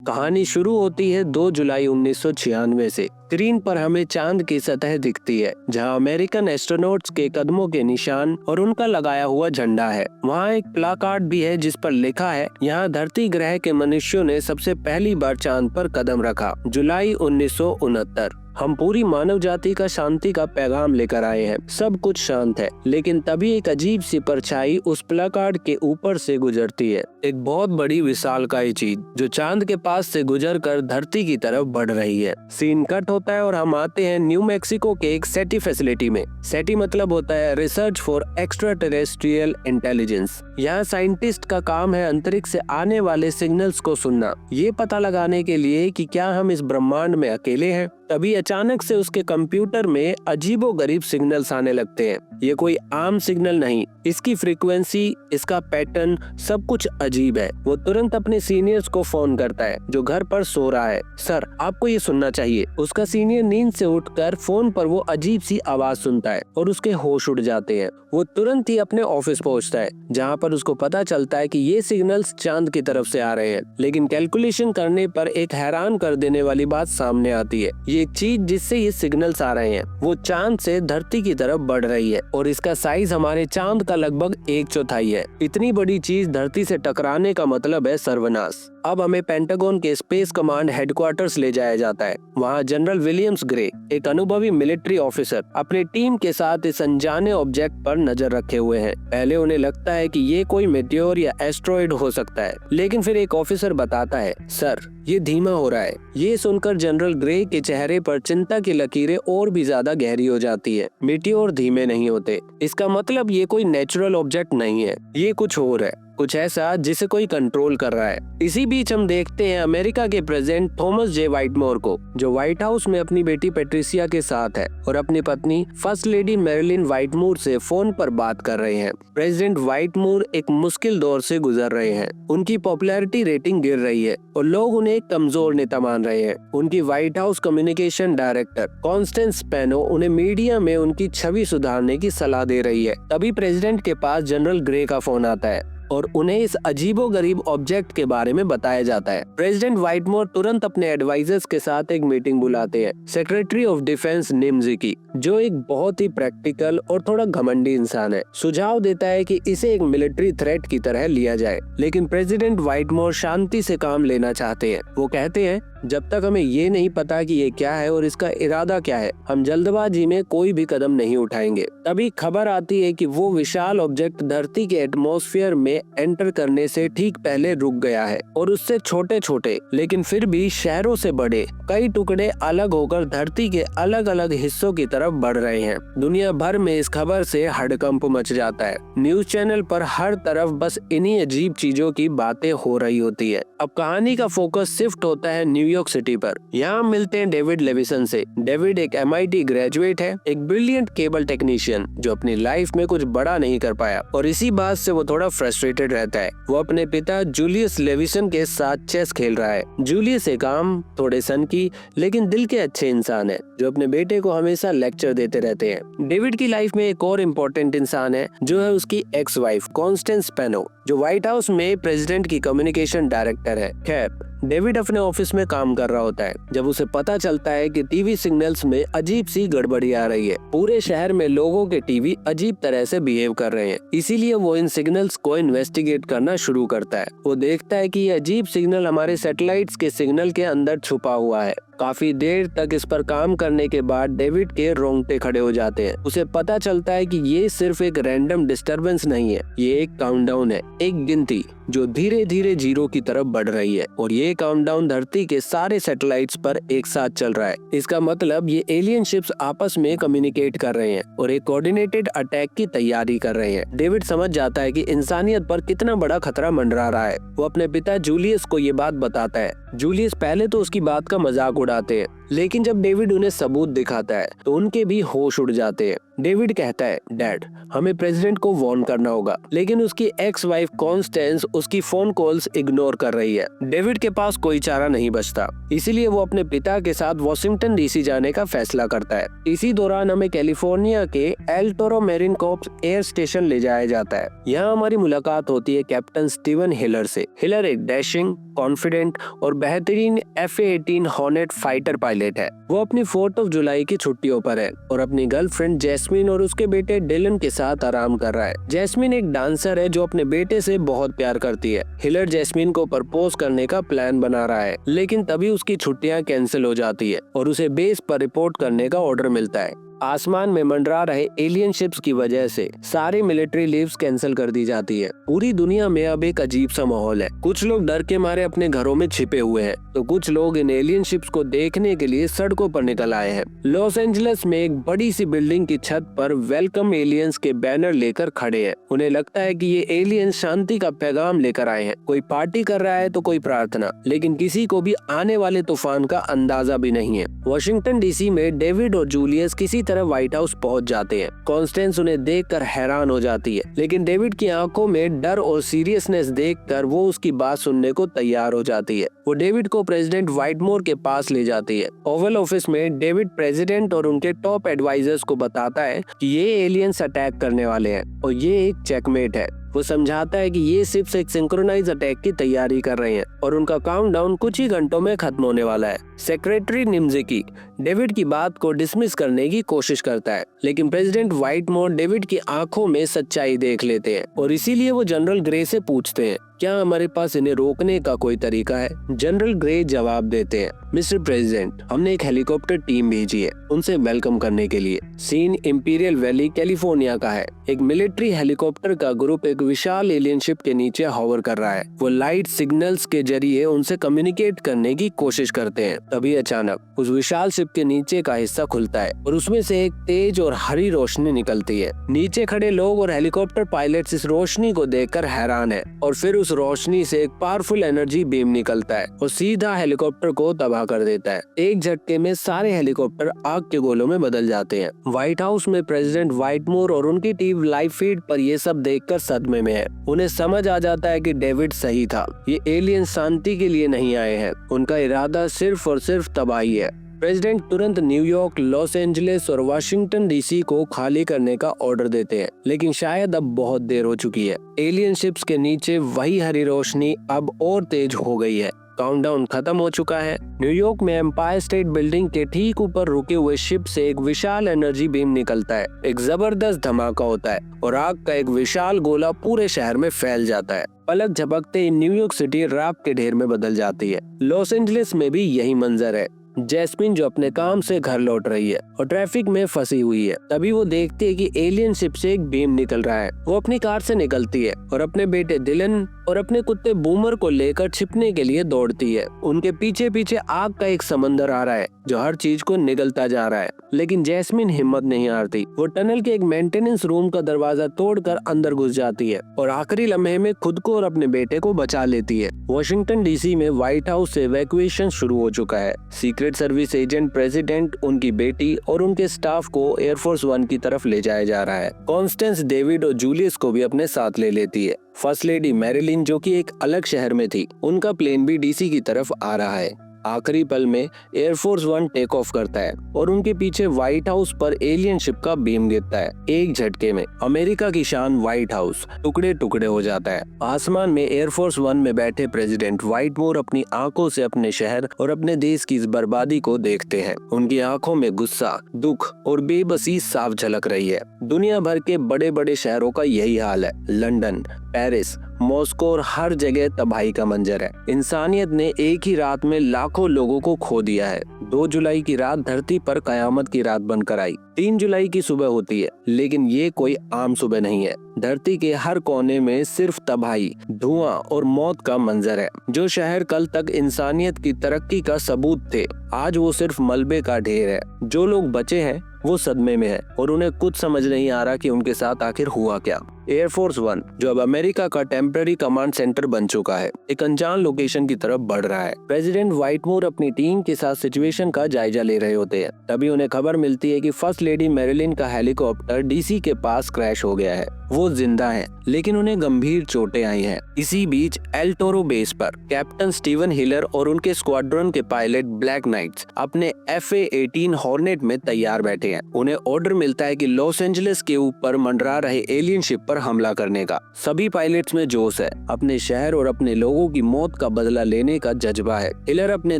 कहानी शुरू होती है 2 जुलाई 1996 से। स्क्रीन पर हमें चांद की सतह दिखती है, जहां अमेरिकन एस्ट्रोनॉट्स के कदमों के निशान और उनका लगाया हुआ झंडा है। वहां एक प्लाकार्ड भी है जिस पर लिखा है, यहाँ धरती ग्रह के मनुष्यों ने सबसे पहली बार चांद पर कदम रखा, जुलाई 1969। हम पूरी मानव जाति का शांति का पैगाम लेकर आए हैं। सब कुछ शांत है, लेकिन तभी एक अजीब सी परछाई उस प्लाकार्ड के ऊपर से गुजरती है। एक बहुत बड़ी विशालकाय चीज जो चांद के पास से गुजरकर धरती की तरफ बढ़ रही है। सीन कट होता है और हम आते हैं न्यू मैक्सिको के एक सेटी फैसिलिटी में। सेटी मतलब होता है research for extra terrestrial intelligence. यहाँ साइंटिस्ट का काम है अंतरिक्ष से आने वाले सिग्नल्स को सुनना, ये पता लगाने के लिए कि क्या हम इस ब्रह्मांड में अकेले हैं। तभी अचानक से उसके कंप्यूटर में अजीबोगरीब सिग्नल्स आने लगते हैं। ये कोई आम सिग्नल नहीं, इसकी फ्रीक्वेंसी, इसका पैटर्न, सब कुछ अजीब है। वो तुरंत अपने सीनियर्स को फोन करता है जो घर पर सो रहा है। सर, आपको ये सुनना चाहिए। उसका सीनियर नींद से उठकर फोन पर वो अजीब सी आवाज सुनता है और उसके होश उड़ जाते हैं। वो तुरंत ही अपने ऑफिस पहुंचता है, जहां पर उसको पता चलता है कि ये सिग्नल्स चांद की तरफ से आ रहे हैं। लेकिन कैलकुलेशन करने पर एक हैरान कर देने वाली बात सामने आती है। ये चीज जिससे ये सिग्नल्स आ रहे हैं वो चांद से धरती की तरफ बढ़ रही है और इसका साइज हमारे चांद का लगभग 1/4 है। इतनी बड़ी चीज धरती से टकराने का मतलब है सर्वनाश। अब हमें पेंटागन के स्पेस कमांड हेडक्वार्टर्स ले जाया जाता है। वहाँ जनरल विलियम्स ग्रे, एक अनुभवी मिलिट्री ऑफिसर, अपनी टीम के साथ इस अनजाने ऑब्जेक्ट पर नजर रखे हुए हैं। पहले उन्हें लगता है कि ये कोई मेटियोर या एस्ट्रॉइड हो सकता है, लेकिन फिर एक ऑफिसर बताता है, सर, ये धीमा हो रहा है। ये सुनकर जनरल ग्रे के चेहरे पर चिंता की लकीरें और भी ज्यादा गहरी हो जाती है। मेटियोर धीमे नहीं होते, इसका मतलब ये कोई नेचुरल ऑब्जेक्ट नहीं है, ये कुछ और है, कुछ ऐसा जिसे कोई कंट्रोल कर रहा है। इसी बीच हम देखते हैं अमेरिका के प्रेसिडेंट थॉमस जे व्हाइटमोर को, जो व्हाइट हाउस में अपनी बेटी पैट्रिसिया के साथ है और अपनी पत्नी फर्स्ट लेडी मैरिलिन व्हाइटमोर से फोन पर बात कर रहे हैं। प्रेसिडेंट व्हाइटमोर एक मुश्किल दौर से गुजर रहे हैं। उनकी पॉपुलैरिटी रेटिंग गिर रही है और लोग उन्हें एक कमजोर नेता मान रहे हैं। उनकी White House communication director Constance Peno उन्हें मीडिया में उनकी छवि सुधारने की सलाह दे रही है। तभी प्रेसिडेंट के पास जनरल ग्रे का फोन आता है और उन्हें इस अजीबोगरीब ऑब्जेक्ट के बारे में बताया जाता है। प्रेसिडेंट व्हाइटमोर तुरंत अपने एडवाइजर्स के साथ एक मीटिंग बुलाते हैं। सेक्रेटरी ऑफ डिफेंस निम्जिकी, जो एक बहुत ही प्रैक्टिकल और थोड़ा घमंडी इंसान है, सुझाव देता है कि इसे एक मिलिट्री थ्रेट की तरह लिया जाए। लेकिन प्रेसिडेंट व्हाइटमोर शांति से काम लेना चाहते हैं। वो कहते हैं, जब तक हमें ये नहीं पता कि ये क्या है और इसका इरादा क्या है, हम जल्दबाजी में कोई भी कदम नहीं उठाएंगे। तभी खबर आती है कि वो विशाल ऑब्जेक्ट धरती के एटमॉस्फेयर में एंटर करने से ठीक पहले रुक गया है और उससे छोटे छोटे लेकिन फिर भी शहरों से बड़े कई टुकड़े अलग होकर धरती के अलग अलग हिस्सों की तरफ बढ़ रहे हैं। दुनिया भर में इस खबर से हड़कंप मच जाता है। न्यूज चैनल पर हर तरफ बस इन्हीं अजीब चीजों की बातें हो रही होती है। अब कहानी का फोकस शिफ्ट होता है न्यूयॉर्क सिटी पर। यहाँ मिलते हैं डेविड लेविसन से। डेविड एक MIT ग्रेजुएट है, एक ब्रिलियंट केबल टेक्नीशियन जो अपनी लाइफ में कुछ बड़ा नहीं कर पाया और इसी बात से वो थोड़ा फ्रस्ट्रेटेड रहता है। वो अपने पिता जूलियस लेविसन के साथ चेस खेल रहा है। जूलियस एक आम, थोड़े सनकी लेकिन दिल के अच्छे इंसान है, जो अपने बेटे को हमेशा लेक्चर देते रहते हैं। डेविड की लाइफ में एक और इम्पोर्टेंट इंसान है, जो है उसकी एक्स वाइफ कॉन्स्टेंस पेनो, जो व्हाइट हाउस में प्रेसिडेंट की कम्युनिकेशन डायरेक्टर है। खैर, डेविड अपने ऑफिस में काम कर रहा होता है जब उसे पता चलता है कि टीवी सिग्नल्स में अजीब सी गड़बड़ी आ रही है। पूरे शहर में लोगों के टीवी अजीब तरह से बिहेव कर रहे हैं। इसीलिए वो इन सिग्नल्स को इन्वेस्टिगेट करना शुरू करता है। वो देखता है कि ये अजीब सिग्नल हमारे सैटेलाइट्स के सिग्नल के अंदर छुपा हुआ है। काफी देर तक इस पर काम करने के बाद डेविड के रोंगटे खड़े हो जाते हैं। उसे पता चलता है कि ये सिर्फ एक रैंडम डिस्टरबेंस नहीं है, ये एक काउंटडाउन है, एक गिनती जो धीरे धीरे 0 की तरफ बढ़ रही है और ये काउंटडाउन धरती के सारे सैटेलाइट्स पर एक साथ चल रहा है। इसका मतलब ये एलियन शिप्स आपस में कम्युनिकेट कर रहे हैं और एक कोऑर्डिनेटेड अटैक की तैयारी कर रहे हैं। डेविड समझ जाता है कि इंसानियत पर कितना बड़ा खतरा मंडरा रहा है। वो अपने पिता जूलियस को ये बात बताता है। जूलियस पहले तो उसकी बात का मजाक उड़ाते हैं, लेकिन जब डेविड उन्हें सबूत दिखाता है तो उनके भी होश उड़ जाते हैं। डेविड कहता है, डैड, हमें प्रेसिडेंट को वार्न करना होगा, लेकिन उसकी एक्स वाइफ कॉन्स्टेंस उसकी फोन कॉल्स इग्नोर कर रही है। डेविड के पास कोई चारा नहीं बचता, इसीलिए वो अपने पिता के साथ वॉशिंगटन DC जाने का फैसला करता है। इसी दौरान हमें कैलिफोर्निया के L Toro marine corps air station ले जाया जाता है। यहाँ हमारी मुलाकात होती है कैप्टन स्टीवन हिलर से। हिलर एक डैशिंग, कॉन्फिडेंट और बेहतरीन F-18 हॉर्नेट फाइटर पायलट है। वो अपनी 4 जुलाई की छुट्टियों पर है और अपनी गर्लफ्रेंड जैस्मिन और उसके बेटे डिलन के साथ आराम कर रहा है। जैस्मिन एक डांसर है जो अपने बेटे से बहुत प्यार करती है। हिलर जैस्मिन को प्रपोज करने का प्लान बना रहा है, लेकिन तभी उसकी छुट्टियां कैंसिल हो जाती है और उसे बेस पर रिपोर्ट करने का ऑर्डर मिलता है। आसमान में मंडरा रहे एलियन शिप्स की वजह से सारी मिलिट्री लीव्स कैंसिल कर दी जाती है। पूरी दुनिया में अब एक अजीब सा माहौल है। कुछ लोग डर के मारे अपने घरों में छिपे हुए हैं, तो कुछ लोग इन एलियन शिप्स को देखने के लिए सड़कों पर निकल आए हैं। लॉस एंजलिस में एक बड़ी सी बिल्डिंग की छत पर वेलकम एलियंस के बैनर लेकर खड़े हैं। उन्हें लगता है कि ये एलियंस शांति का पैगाम लेकर आए हैं। कोई पार्टी कर रहा है तो कोई प्रार्थना, लेकिन किसी को भी आने वाले तूफान का अंदाजा भी नहीं है। वॉशिंगटन डीसी में डेविड और जूलियस किसी तरह व्हाइट हाउस पहुंच जाते हैं। कॉन्स्टेंस उन्हें देखकर हैरान हो जाती है, लेकिन डेविड की आंखों में डर और सीरियसनेस देखकर वो उसकी बात सुनने को तैयार हो जाती है। वो डेविड को प्रेसिडेंट व्हाइटमोर के पास ले जाती है। ओवल ऑफिस में डेविड प्रेसिडेंट और उनके टॉप एडवाइजर्स को बताता है कि ये एलियंस अटैक करने वाले हैं और ये एक चेकमेट है। वो समझाता है कि ये सिर्फ एक सिंक्रोनाइज अटैक की तैयारी कर रहे हैं और उनका काउंटडाउन कुछ ही घंटों में खत्म होने वाला है। सेक्रेटरी निम्ज़िकी डेविड की बात को डिसमिस करने की कोशिश करता है, लेकिन प्रेसिडेंट व्हाइटमोर डेविड की आंखों में सच्चाई देख लेते हैं और इसीलिए वो जनरल ग्रे से पूछते हैं, क्या हमारे पास इन्हें रोकने का कोई तरीका है? जनरल ग्रे जवाब देते हैं, मिस्टर प्रेसिडेंट, हमने एक हेलीकॉप्टर टीम भेजी है उनसे वेलकम करने के लिए। सीन इंपीरियल वैली कैलिफोर्निया का है। एक मिलिट्री हेलीकॉप्टर का ग्रुप एक विशाल एलियन शिप के नीचे हॉवर कर रहा है। वो लाइट सिग्नल्स के जरिए उनसे कम्युनिकेट करने की कोशिश करते हैं। तभी अचानक उस विशाल शिप के नीचे का हिस्सा खुलता है और उसमें से एक तेज और हरी रोशनी निकलती है। नीचे खड़े लोग और हेलीकॉप्टर पायलट्स इस रोशनी को देखकर हैरान है और फिर उस रोशनी से एक पावरफुल एनर्जी बीम निकलता है और सीधा हेलीकॉप्टर को तबाह कर देता है। एक झटके में सारे हेलीकॉप्टर आग के गोलों में बदल जाते हैं। व्हाइट हाउस में प्रेसिडेंट व्हाइटमोर और उनकी टीम लाइव फीड पर ये सब देखकर सदमे में है। उन्हें समझ आ जाता है कि डेविड सही था। ये एलियन शांति के लिए नहीं आए हैं, उनका इरादा सिर्फ और सिर्फ तबाही है। प्रेसिडेंट तुरंत न्यूयॉर्क, लॉस एंजलिस और वाशिंगटन डीसी को खाली करने का ऑर्डर देते हैं, लेकिन शायद अब बहुत देर हो चुकी है। एलियन शिप्स के नीचे वही हरी रोशनी अब और तेज हो गई है। काउंटडाउन खत्म हो चुका है। न्यूयॉर्क में एम्पायर स्टेट बिल्डिंग के ठीक ऊपर रुके हुए शिप से एक विशाल एनर्जी बीम निकलता है। एक जबरदस्त धमाका होता है और आग का एक विशाल गोला पूरे शहर में फैल जाता है। पलक झपकते न्यूयॉर्क सिटी राख के ढेर में बदल जाती है। लॉस एंजलिस में भी यही मंजर है। जैस्मिन जो अपने काम से घर लौट रही है और ट्रैफिक में फंसी हुई है, तभी वो देखती है कि एलियन शिप से एक बीम निकल रहा है। वो अपनी कार से निकलती है और अपने बेटे डिलन और अपने कुत्ते बूमर को लेकर छिपने के लिए दौड़ती है। उनके पीछे पीछे आग का एक समंदर आ रहा है जो हर चीज को निगलता जा रहा है, लेकिन जैस्मिन हिम्मत नहीं हारती। वो टनल के एक मेंटेनेंस रूम का दरवाजा तोड़कर अंदर घुस जाती है और आखिरी लम्हे में खुद को और अपने बेटे को बचा लेती है। वॉशिंगटन डीसी में व्हाइट हाउस से इवैक्यूएशन शुरू हो चुका है। सीक्रेट सर्विस एजेंट प्रेसिडेंट, उनकी बेटी और उनके स्टाफ को एयरफोर्स 1 की तरफ ले जाया जा रहा है। कॉन्स्टेंस डेविड और जूलियस को भी अपने साथ ले लेती है। फर्स्ट लेडी मैरिलिन जो कि एक अलग शहर में थी, उनका प्लेन भी डीसी की तरफ आ रहा है। आखिरी पल में एयरफोर्स 1 टेक ऑफ करता है और उनके पीछे व्हाइट हाउस पर एलियन शिप का बीम गिरता है। एक झटके में अमेरिका की शान व्हाइट हाउस टुकड़े टुकड़े हो जाता है। आसमान में एयरफोर्स 1 में बैठे प्रेसिडेंट व्हाइटमोर अपनी आंखों से अपने शहर और अपने देश की इस बर्बादी को देखते हैं। उनकी आंखों में गुस्सा, दुख और बेबसी साफ झलक रही है। दुनिया भर के बड़े बड़े शहरों का यही हाल है। लंदन, पेरिस, मॉस्को और हर जगह तबाही का मंजर है। इंसानियत ने एक ही रात में लाखों लोगों को खो दिया है। 2 जुलाई की रात धरती पर कयामत की रात बनकर आई। 3 जुलाई की सुबह होती है, लेकिन ये कोई आम सुबह नहीं है। धरती के हर कोने में सिर्फ तबाही, धुआं और मौत का मंजर है। जो शहर कल तक इंसानियत की तरक्की का सबूत थे, आज वो सिर्फ मलबे का ढेर है। जो लोग बचे हैं वो सदमे में है और उन्हें कुछ समझ नहीं आ रहा कि उनके साथ आखिर हुआ क्या। एयरफोर्स 1 जो अब अमेरिका का टेम्पररी कमांड सेंटर बन चुका है, एक अनजान लोकेशन की तरफ बढ़ रहा है। प्रेसिडेंट व्हाइटमोर अपनी टीम के साथ सिचुएशन का जायजा ले रहे होते हैं। तभी उन्हें खबर मिलती है कि फर्स्ट लेडी मैरिलिन का हेलीकॉप्टर डीसी के पास क्रैश हो गया है। वो जिंदा हैं, लेकिन उन्हें गंभीर चोटें आई हैं। इसी बीच एल टोरो बेस पर कैप्टन स्टीवन हिलर और उनके स्क्वाड्रन के पायलट ब्लैक नाइट्स अपने FA-18 हॉर्नेट में तैयार बैठे हैं। उन्हें ऑर्डर मिलता है कि लॉस एंजलिस के ऊपर मंडरा रहे एलियन शिप पर हमला करने का। सभी पायलट्स में जोश है, अपने शहर और अपने लोगों की मौत का बदला लेने का जज्बा है। हिलर अपने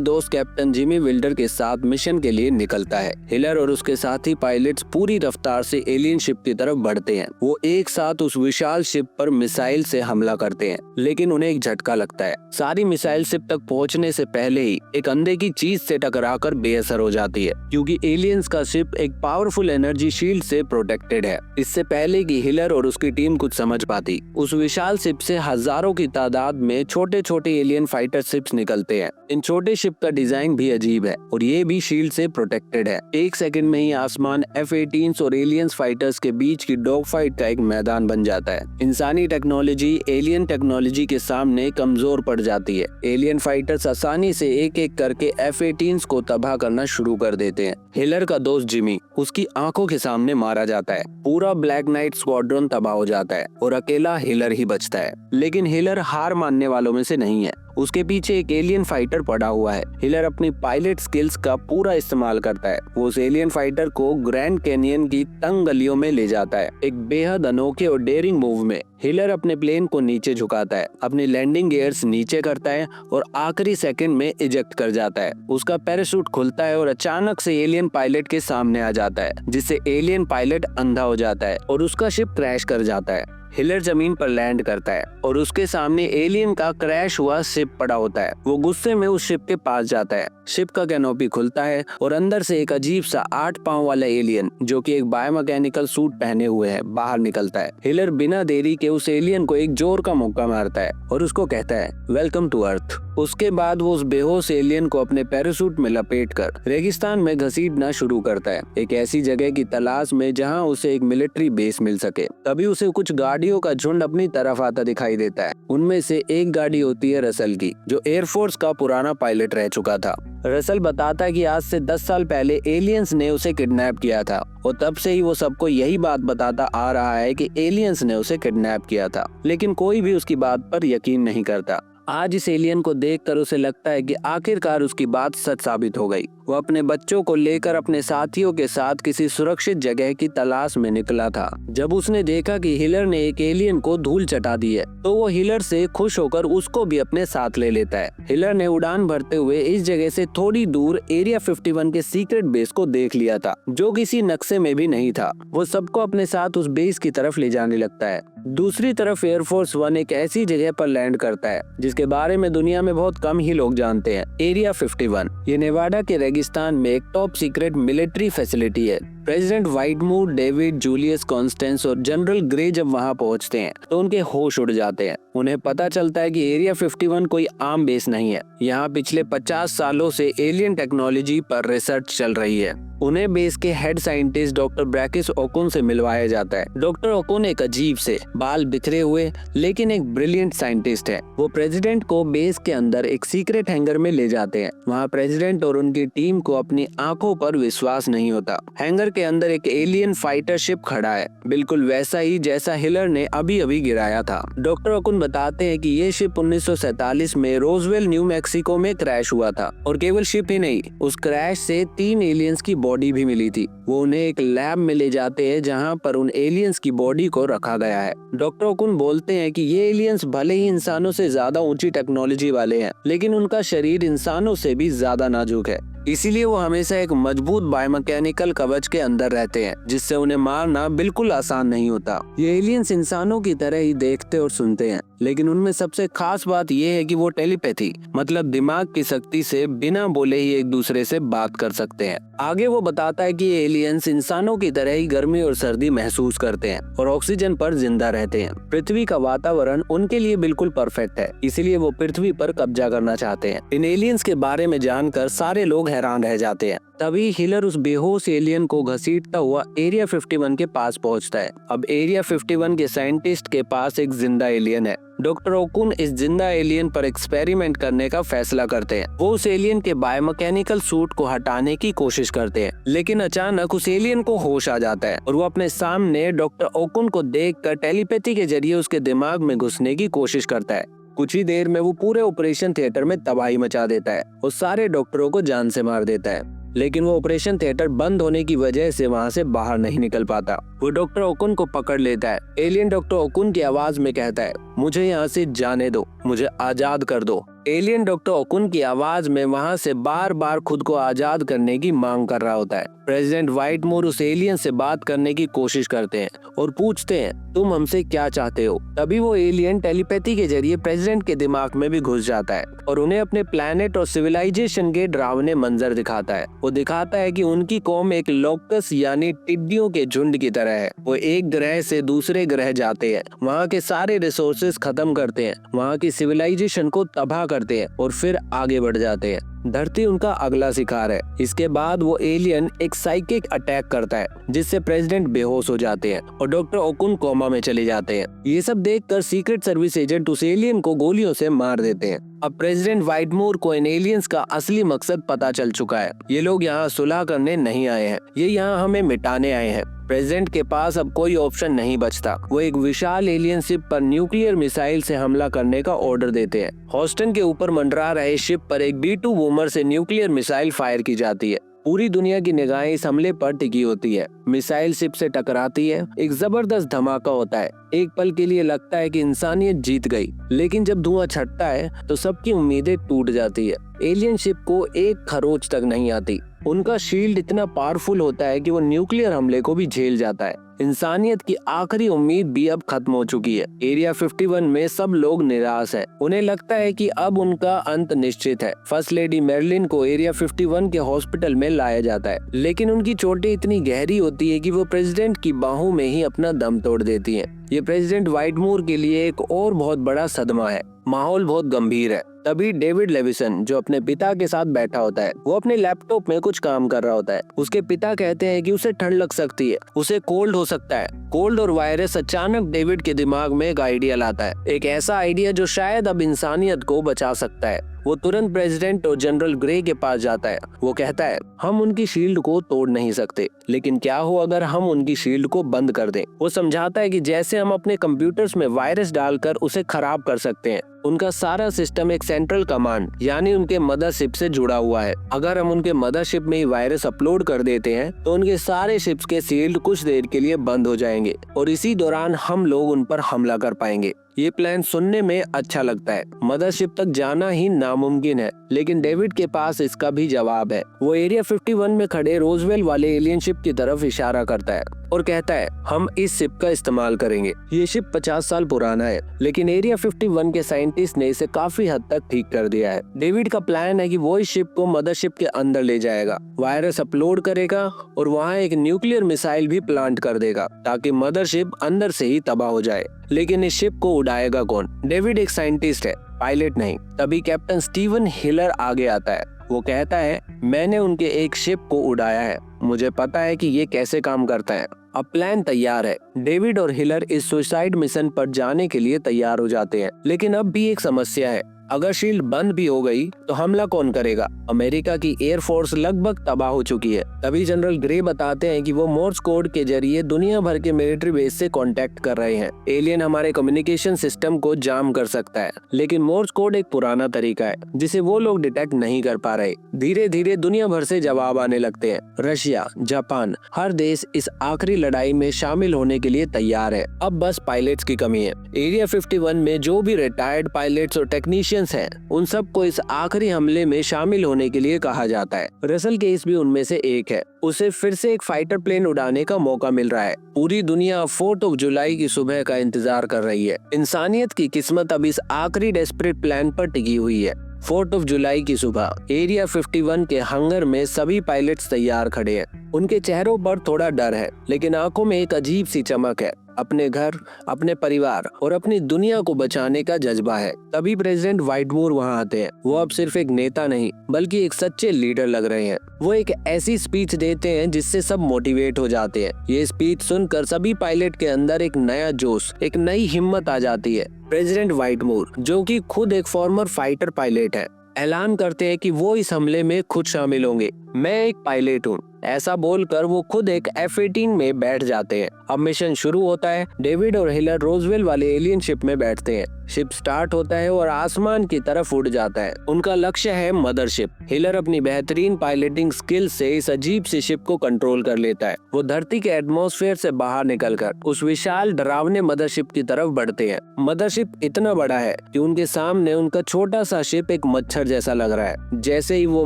दोस्त कैप्टन जिमी विल्डर के साथ मिशन के लिए निकलता है। हिलर और उसके साथी पायलट्स पूरी रफ्तार से एलियन शिप की तरफ बढ़ते हैं। वो एक साथ उस विशाल शिप पर मिसाइल से हमला करते हैं, लेकिन उन्हें एक झटका लगता है। सारी मिसाइल शिप तक पहुंचने से पहले ही एक अंधे की चीज से टकराकर बेअसर हो जाती है, क्योंकि एलियंस का शिप एक पावरफुल एनर्जी शील्ड से प्रोटेक्टेड है। इससे पहले कि हिलर और उसकी टीम कुछ समझ पाती, उस विशाल शिप से हजारों की तादाद में छोटे छोटे एलियन फाइटर शिप्स निकलते हैं। इन छोटे शिप का डिजाइन भी अजीब है और ये भी शील्ड से प्रोटेक्टेड है। एक सेकंड में ही आसमान F-18 और एलियंस फाइटर्स के बीच की डॉग फाइट का एक मैदान बन जाता है। इंसानी टेक्नोलॉजी एलियन टेक्नोलॉजी के सामने कमजोर पड़ जाती है। एलियन फाइटर्स आसानी से एक एक करके F-18 को तबाह करना शुरू कर देते हैं। हिलर का दोस्त जिमी उसकी आंखों के सामने मारा जाता है। पूरा ब्लैक नाइट स्क्वाड्रन तबाह हो जाता है और अकेला हिलर ही बचता है। लेकिन हिलर हार मानने वालों में से नहीं है। उसके पीछे एक एलियन फाइटर पड़ा हुआ है। हिलर अपनी पायलट स्किल्स का पूरा इस्तेमाल करता है। वो उस एलियन फाइटर को ग्रैंड कैनियन की तंग गलियों में ले जाता है। एक बेहद अनोखे और डेयरिंग मूव में हिलर अपने प्लेन को नीचे झुकाता है, अपनी लैंडिंग गियर्स नीचे करता है और आखिरी सेकंड में इजेक्ट कर जाता है। उसका पैराशूट खुलता है और अचानक से एलियन पायलट के सामने आ जाता है, जिससे एलियन पायलट अंधा हो जाता है और उसका शिप क्रैश कर जाता है। हिलर जमीन पर लैंड करता है और उसके सामने एलियन का क्रैश हुआ शिप पड़ा होता है। वो गुस्से में उस शिप के पास जाता है। शिप का कैनोपी खुलता है और अंदर से एक अजीब सा 8 पांव वाला एलियन, जो कि एक बायोमैकेनिकल सूट पहने हुए है, बाहर निकलता है। हिलर बिना देरी के उस एलियन को एक जोर का मुक्का मारता है और उसको कहता है वेलकम टू अर्थ। उसके बाद वो उस बेहोश एलियन को अपने पैराशूट में लपेटकर रेगिस्तान में घसीटना शुरू करता है, एक ऐसी जगह की तलाश में जहां उसे एक मिलिट्री बेस मिल सके। तभी उसे कुछ गाड़ियों का झुंड अपनी तरफ आता दिखाई देता है। उनमें से एक गाड़ी होती है रसल की, जो एयरफोर्स का पुराना पायलट रह चुका था। रसल बताता है कि आज से 10 साल पहले एलियंस ने उसे किडनैप किया था और तब से ही वो सबको यही बात बताता आ रहा है कि एलियंस ने उसे किडनैप किया था, लेकिन कोई भी उसकी बात पर यकीन नहीं करता। आज इस एलियन को देखकर उसे लगता है कि आखिरकार उसकी बात सच साबित हो गई। वो अपने बच्चों को लेकर अपने साथियों के साथ किसी सुरक्षित जगह की तलाश में निकला था। जब उसने देखा कि हिलर ने एक एलियन को धूल चटा दी है, तो वो हिलर से खुश होकर उसको भी अपने साथ ले लेता है। हिलर ने उड़ान भरते हुए इस जगह से थोड़ी दूर एरिया 51 के सीक्रेट बेस को देख लिया था, जो किसी नक्शे में भी नहीं था। वो सबको अपने साथ उस बेस की तरफ ले जाने लगता है। दूसरी तरफ एयरफोर्स 1 एक ऐसी जगह पर लैंड करता है जिसके बारे में दुनिया में बहुत कम ही लोग जानते हैं, एरिया 51। ये नेवाडा के रेगिस्तान में एक टॉप सीक्रेट मिलिट्री फैसिलिटी है। प्रेसिडेंट व्हाइटमूर, डेविड, जूलियस कॉन्स्टेंस और जनरल ग्रे जब वहां पहुंचते हैं तो उनके होश उड़ जाते हैं। उन्हें पता चलता है कि एरिया 51 कोई आम बेस नहीं है। यहाँ पिछले 50 सालों से एलियन टेक्नोलॉजी पर रिसर्च चल रही है। उन्हें बेस के हेड साइंटिस्ट डॉक्टर ब्रैकिस ओकुन से मिलवाया जाता है। डॉक्टर ओकुन एक अजीब से बाल बिखरे हुए लेकिन एक ब्रिलियंट साइंटिस्ट है। वो प्रेसिडेंट को बेस के अंदर एक सीक्रेट हैंगर में ले जाते हैं। वहाँ प्रेसिडेंट और उनकी टीम को अपनी आंखों पर विश्वास नहीं होता। हैंगर के अंदर एक एलियन फाइटर शिप खड़ा है, बिल्कुल वैसा ही जैसा हिलर ने अभी अभी गिराया था। डॉक्टर ओकुन बताते हैं कि ये शिप 1947 में रोजवेल, न्यू मैक्सिको में क्रैश हुआ था और केवल शिप ही नहीं, उस क्रैश से 3 एलियंस की बॉडी भी मिली थी। वो उन्हें एक लैब में ले जाते हैं जहां पर उन एलियंस की बॉडी को रखा गया है। डॉक्टर ओकुन बोलते हैं कि ये एलियंस भले ही इंसानों से ज्यादा ऊंची टेक्नोलॉजी वाले हैं, लेकिन उनका शरीर इंसानों से भी ज्यादा नाजुक है। इसीलिए वो हमेशा एक मजबूत बायोमैकेनिकल कवच के अंदर रहते हैं, जिससे उन्हें मारना बिल्कुल आसान नहीं होता। ये एलियंस इंसानों की तरह ही देखते और सुनते हैं, लेकिन उनमें सबसे खास बात यह है कि वो टेलीपैथी मतलब दिमाग की शक्ति से बिना बोले ही एक दूसरे से बात कर सकते हैं। आगे वो बताता है कि ये एलियंस इंसानों की तरह ही गर्मी और सर्दी महसूस करते हैं और ऑक्सीजन पर जिंदा रहते हैं। पृथ्वी का वातावरण उनके लिए बिल्कुल परफेक्ट है, इसीलिए वो पृथ्वी पर कब्जा करना चाहते हैं। इन एलियंस के बारे में जानकर सारे लोग हैरान रह जाते हैं। तभी हिलर उस बेहोश एलियन को घसीटता हुआ एरिया 51 के पास पहुंचता है। अब एरिया 51 के साइंटिस्ट के पास एक जिंदा एलियन है डॉक्टर ओकुन इस जिंदा एलियन पर एक्सपेरिमेंट करने का फैसला करते हैं। वो उस एलियन के बायोमैकेनिकल सूट को हटाने की कोशिश करते हैं, लेकिन अचानक उस एलियन को होश आ जाता है और वो अपने सामने डॉक्टर ओकुन को देखकर टेलीपैथी के जरिए उसके दिमाग में घुसने की कोशिश करता है। कुछ ही देर में वो पूरे ऑपरेशन थिएटर में तबाही मचा देता है और सारे डॉक्टरों को जान से मार देता है। लेकिन वो ऑपरेशन थिएटर बंद होने की वजह से वहाँ से बाहर नहीं निकल पाता। वो डॉक्टर ओकुन को पकड़ लेता है। एलियन डॉक्टर ओकुन की आवाज में कहता है, मुझे यहाँ से जाने दो, मुझे आजाद कर दो। एलियन डॉक्टर ओकुन की आवाज में वहाँ से बार बार खुद को आजाद करने की मांग कर रहा होता है। प्रेसिडेंट व्हाइटमोर उस एलियन से बात करने की कोशिश करते हैं और पूछते हैं, तुम हमसे क्या चाहते हो? तभी वो एलियन टेलीपैथी के जरिए प्रेसिडेंट के दिमाग में भी घुस जाता है और उन्हें अपने प्लेनेट और सिविलाइजेशन के डरावने मंजर दिखाता है। वो दिखाता है कि उनकी कौम एक लोकस यानी टिड्डियों के झुंड की तरह है। वो एक ग्रह से दूसरे ग्रह जाते हैं, वहाँ के सारे रिसोर्सेज खत्म करते हैं, वहाँ की सिविलाइजेशन को तबाह करते हैं और फिर आगे बढ़ जाते हैं। धरती उनका अगला शिकार है। इसके बाद वो एलियन एक साइकिक अटैक करता है जिससे प्रेसिडेंट बेहोश हो जाते हैं और डॉक्टर ओकुन कोमा में चले जाते हैं। ये सब देखकर सीक्रेट सर्विस एजेंट उस एलियन को गोलियों से मार देते हैं। अब प्रेसिडेंट व्हाइटमोर को इन एलियंस का असली मकसद पता चल चुका है। ये लोग यहाँ सुलह करने नहीं आए हैं, ये यहाँ हमें मिटाने आए हैं। प्रेसिडेंट के पास अब कोई ऑप्शन नहीं बचता। वो एक विशाल एलियन शिप पर न्यूक्लियर मिसाइल से हमला करने का ऑर्डर देते हैं। हॉस्टन के ऊपर मंडरा रहे शिप पर एक B-2 बूमर से न्यूक्लियर मिसाइल फायर की जाती है। पूरी दुनिया की निगाहें इस हमले पर टिकी होती है। मिसाइल शिप से टकराती है, एक जबरदस्त धमाका होता है। एक पल के लिए लगता है कि इंसानियत जीत गई, लेकिन जब धुआं छटता है तो सबकी उम्मीदें टूट जाती है। एलियन शिप को एक खरोच तक नहीं आती। उनका शील्ड इतना पावरफुल होता है कि वो न्यूक्लियर हमले को भी झेल जाता है। इंसानियत की आखिरी उम्मीद भी अब खत्म हो चुकी है। एरिया 51 में सब लोग निराश हैं। उन्हें लगता है कि अब उनका अंत निश्चित है। फर्स्ट लेडी मेरिलिन को एरिया 51 के हॉस्पिटल में लाया जाता है, लेकिन उनकी चोटें इतनी गहरी होती है कि वो प्रेसिडेंट की बाहों में ही अपना दम तोड़ देती हैं। ये प्रेसिडेंट व्हाइटमोर के लिए एक और बहुत बड़ा सदमा है। माहौल बहुत गंभीर है। तभी डेविड लेविसन, जो अपने पिता के साथ बैठा होता है, वो अपने लैपटॉप में कुछ काम कर रहा होता है। उसके पिता कहते हैं कि उसे ठंड लग सकती है, उसे कोल्ड हो सकता है। कोल्ड और वायरस अचानक डेविड के दिमाग में एक आइडिया लाता है, एक ऐसा आइडिया जो शायद अब इंसानियत को बचा सकता है। वो तुरंत प्रेसिडेंट और जनरल ग्रे के पास जाता है। वो कहता है, हम उनकी शील्ड को तोड़ नहीं सकते, लेकिन क्या हो अगर हम उनकी शील्ड को बंद कर दें। वो समझाता है कि जैसे हम अपने कंप्यूटर्स में वायरस डालकर उसे खराब कर सकते हैं। उनका सारा सिस्टम एक सेंट्रल कमांड यानी उनके मदरशिप से जुड़ा हुआ है। अगर हम उनके मदरशिप में ही वायरस अपलोड कर देते हैं तो उनके सारे शिप्स के शील्ड कुछ देर के लिए बंद हो जाएंगे और इसी दौरान हम लोग उन पर हमला कर पाएंगे। ये प्लान सुनने में अच्छा लगता है। मदरशिप तक जाना ही नामुमकिन है, लेकिन डेविड के पास इसका भी जवाब है। वो एरिया 51 में खड़े रोजवेल वाले एलियन शिप की तरफ इशारा करता है और कहता है, हम इस शिप का इस्तेमाल करेंगे। ये शिप 50 साल पुराना है, लेकिन एरिया 51 के साइंटिस्ट ने इसे काफी हद तक ठीक कर दिया है। डेविड का प्लान है कि वो इस शिप को मदरशिप के अंदर ले जाएगा, वायरस अपलोड करेगा और वहाँ एक न्यूक्लियर मिसाइल भी प्लांट कर देगा ताकि मदरशिप अंदर से ही तबाह हो जाए। लेकिन इस शिप को उड़ाएगा कौन? डेविड एक साइंटिस्ट है, पायलट नहीं। तभी कैप्टन स्टीवन हिलर आगे आता है। वो कहता है, मैंने उनके एक शिप को उड़ाया है, मुझे पता है कि ये कैसे काम करता है। अब प्लान तैयार है। डेविड और हिलर इस सुसाइड मिशन पर जाने के लिए तैयार हो जाते हैं, लेकिन अब भी एक समस्या है। अगर शील्ड बंद भी हो गई तो हमला कौन करेगा? अमेरिका की एयरफोर्स लगभग तबाह हो चुकी है। तभी जनरल ग्रे बताते हैं कि वो मोर्स कोड के जरिए दुनिया भर के मिलिट्री बेस से कांटेक्ट कर रहे हैं। एलियन हमारे कम्युनिकेशन सिस्टम को जाम कर सकता है, लेकिन मोर्स कोड एक पुराना तरीका है जिसे वो लोग डिटेक्ट नहीं कर पा रहे। धीरे धीरे दुनिया भर से जवाब आने लगते हैं। रशिया, जापान, हर देश इस आखिरी लड़ाई में शामिल होने के लिए तैयार है। अब बस पायलट्स की कमी है। एरिया 51 में जो भी रिटायर्ड पायलट्स और टेक्नीशियंस हैं, उन सबको इस आखिरी हमले में शामिल होने के लिए कहा जाता है। रसल केस भी उनमें से एक है। उसे फिर से एक फाइटर प्लेन उड़ाने का मौका मिल रहा है। पूरी दुनिया 4 जुलाई की सुबह का इंतजार कर रही है। इंसानियत की किस्मत अब इस आखिरी डेस्परेट प्लान पर टिकी हुई है। 4 जुलाई की सुबह एरिया 51 के हंगर में सभी पायलट्स तैयार खड़े हैं। उनके चेहरों पर थोड़ा डर है, लेकिन आंखों में एक अजीब सी चमक है। अपने घर, अपने परिवार और अपनी दुनिया को बचाने का जज्बा है। तभी प्रेसिडेंट व्हाइटमोर वहाँ आते हैं। वो अब सिर्फ एक नेता नहीं बल्कि एक सच्चे लीडर लग रहे हैं। वो एक ऐसी स्पीच देते हैं जिससे सब मोटिवेट हो जाते हैं। ये स्पीच सुनकर सभी पायलट के अंदर एक नया जोश, एक नई हिम्मत आ जाती है। प्रेसिडेंट व्हाइटमोर, जो कि खुद एक फॉर्मर फाइटर पायलट है, ऐलान करते हैं कि वो इस हमले में खुद शामिल होंगे। मैं एक पायलट हूँ, ऐसा बोलकर वो खुद एक F-18 में बैठ जाते हैं। अब मिशन शुरू होता है। डेविड और हिलर रोजवेल वाले एलियन शिप में बैठते हैं। शिप स्टार्ट होता है और आसमान की तरफ उड़ जाता है। उनका लक्ष्य है मदरशिप। हिलर अपनी बेहतरीन पायलटिंग स्किल से इस अजीब सी शिप को कंट्रोल कर लेता है। वो धरती के एटमॉस्फेयर से बाहर निकलकर उस विशाल डरावने मदरशिप की तरफ बढ़ते हैं। मदरशिप इतना बड़ा है कि उनके सामने उनका छोटा सा शिप एक मच्छर जैसा लग रहा है। जैसे ही वो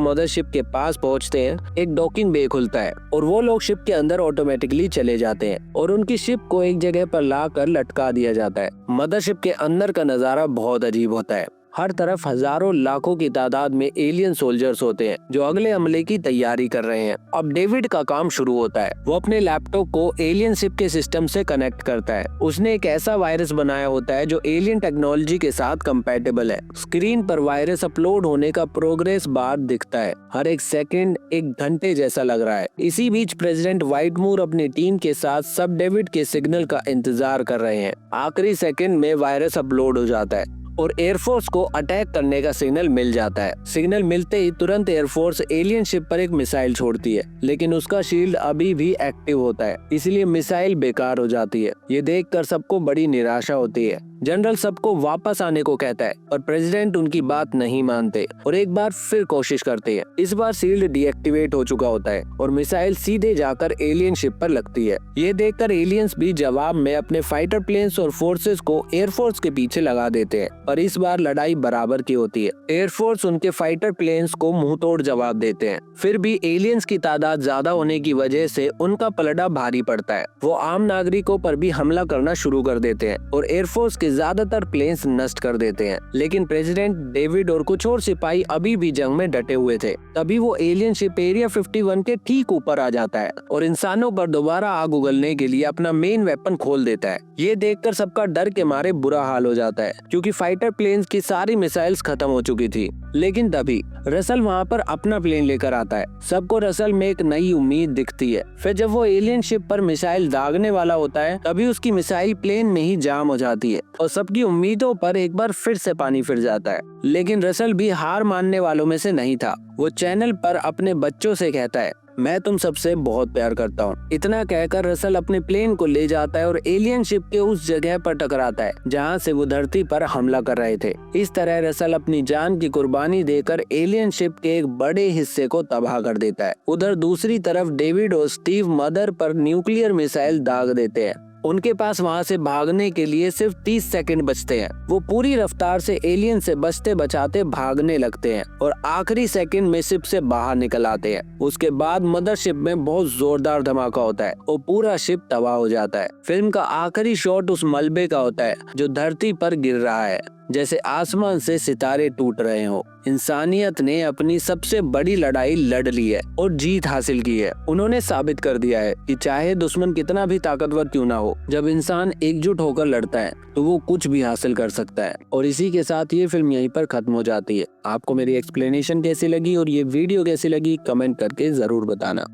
मदरशिप के पास पहुंचते हैं, एक डॉकिंग बे खुलता है और वो लोग शिप के अंदर ऑटोमेटिकली चले जाते हैं और उनकी शिप को एक जगह पर लाकर लटका दिया जाता है। मदरशिप के अंदर का नजारा बहुत अजीब होता है। हर तरफ हजारों लाखों की तादाद में एलियन सोल्जर्स होते हैं जो अगले हमले की तैयारी कर रहे हैं। अब डेविड का काम शुरू होता है। वो अपने लैपटॉप को एलियन शिप के सिस्टम से कनेक्ट करता है। उसने एक ऐसा वायरस बनाया होता है जो एलियन टेक्नोलॉजी के साथ कंपैटिबल है। स्क्रीन पर वायरस अपलोड होने का प्रोग्रेस बार दिखता है। हर एक सेकंड एक घंटे जैसा लग रहा है। इसी बीच प्रेसिडेंट व्हाइटमोर अपनी टीम के साथ सब डेविड के सिग्नल का इंतजार कर रहे हैं। आखिरी सेकंड में वायरस अपलोड हो जाता है और एयरफोर्स को अटैक करने का सिग्नल मिल जाता है। सिग्नल मिलते ही तुरंत एयरफोर्स एलियन शिप पर एक मिसाइल छोड़ती है, लेकिन उसका शील्ड अभी भी एक्टिव होता है, इसलिए मिसाइल बेकार हो जाती है। ये देखकर सबको बड़ी निराशा होती है। जनरल सबको वापस आने को कहता है और प्रेसिडेंट उनकी बात नहीं मानते और एक बार फिर कोशिश करते हैं। इस बार शील्ड डीएक्टिवेट हो चुका होता है और मिसाइल सीधे जाकर एलियन शिप पर लगती है। ये देखकर एलियंस भी जवाब में अपने फाइटर प्लेन्स और फोर्सेस को एयरफोर्स के पीछे लगा देते हैं और इस बार लड़ाई बराबर की होती है। एयरफोर्स उनके फाइटर प्लेन्स को मुंह तोड़ जवाब देते हैं। फिर भी एलियंस की तादाद ज्यादा होने की वजह से उनका पलड़ा भारी पड़ता है। वो आम नागरिकों पर भी हमला करना शुरू कर देते हैं और एयरफोर्स के ज्यादातर प्लेन्स नष्ट कर देते हैं। लेकिन प्रेसिडेंट डेविड और कुछ और सिपाही अभी भी जंग में डटे हुए थे। तभी वो एलियन शिप एरिया 51 के ठीक ऊपर आ जाता है और इंसानों पर दोबारा आग उगलने के लिए अपना मेन वेपन खोल देता है। ये देखकर सबका डर के मारे बुरा हाल हो जाता है, क्योंकि फाइटर प्लेन्स की सारी मिसाइल्स खत्म हो चुकी थी। लेकिन तभी रसल वहाँ पर अपना प्लेन लेकर आता है। सबको रसल में एक नई उम्मीद दिखती है। फिर जब वो एलियन शिप पर मिसाइल दागने वाला होता है, तभी उसकी मिसाइल प्लेन में ही जाम हो जाती है और सबकी उम्मीदों पर एक बार फिर से पानी फिर जाता है। लेकिन रसल भी हार मानने वालों में से नहीं था। वो चैनल पर अपने बच्चों से कहता है, मैं तुम सबसे बहुत प्यार करता हूँ। इतना कहकर रसल अपने प्लेन को ले जाता है और एलियन शिप के उस जगह पर टकराता है जहाँ से वो धरती पर हमला कर रहे थे। इस तरह रसल अपनी जान की कुर्बानी देकर एलियन शिप के एक बड़े हिस्से को तबाह कर देता है। उधर दूसरी तरफ डेविड और स्टीव मदर पर न्यूक्लियर मिसाइल दाग देते हैं। उनके पास वहां से भागने के लिए सिर्फ 30 सेकंड बचते हैं। वो पूरी रफ्तार से एलियन से बचते बचाते भागने लगते हैं और आखिरी सेकंड में शिप से बाहर निकल आते हैं। उसके बाद मदरशिप में बहुत जोरदार धमाका होता है और पूरा शिप तबाह हो जाता है। फिल्म का आखिरी शॉट उस मलबे का होता है जो धरती पर गिर रहा है, जैसे आसमान से सितारे टूट रहे हो। इंसानियत ने अपनी सबसे बड़ी लड़ाई लड़ ली है और जीत हासिल की है। उन्होंने साबित कर दिया है कि चाहे दुश्मन कितना भी ताकतवर क्यों ना हो, जब इंसान एकजुट होकर लड़ता है तो वो कुछ भी हासिल कर सकता है। और इसी के साथ ये फिल्म यहीं पर खत्म हो जाती है। आपको मेरी एक्सप्लेनेशन कैसी लगी और ये वीडियो कैसी लगी, कमेंट करके जरूर बताना।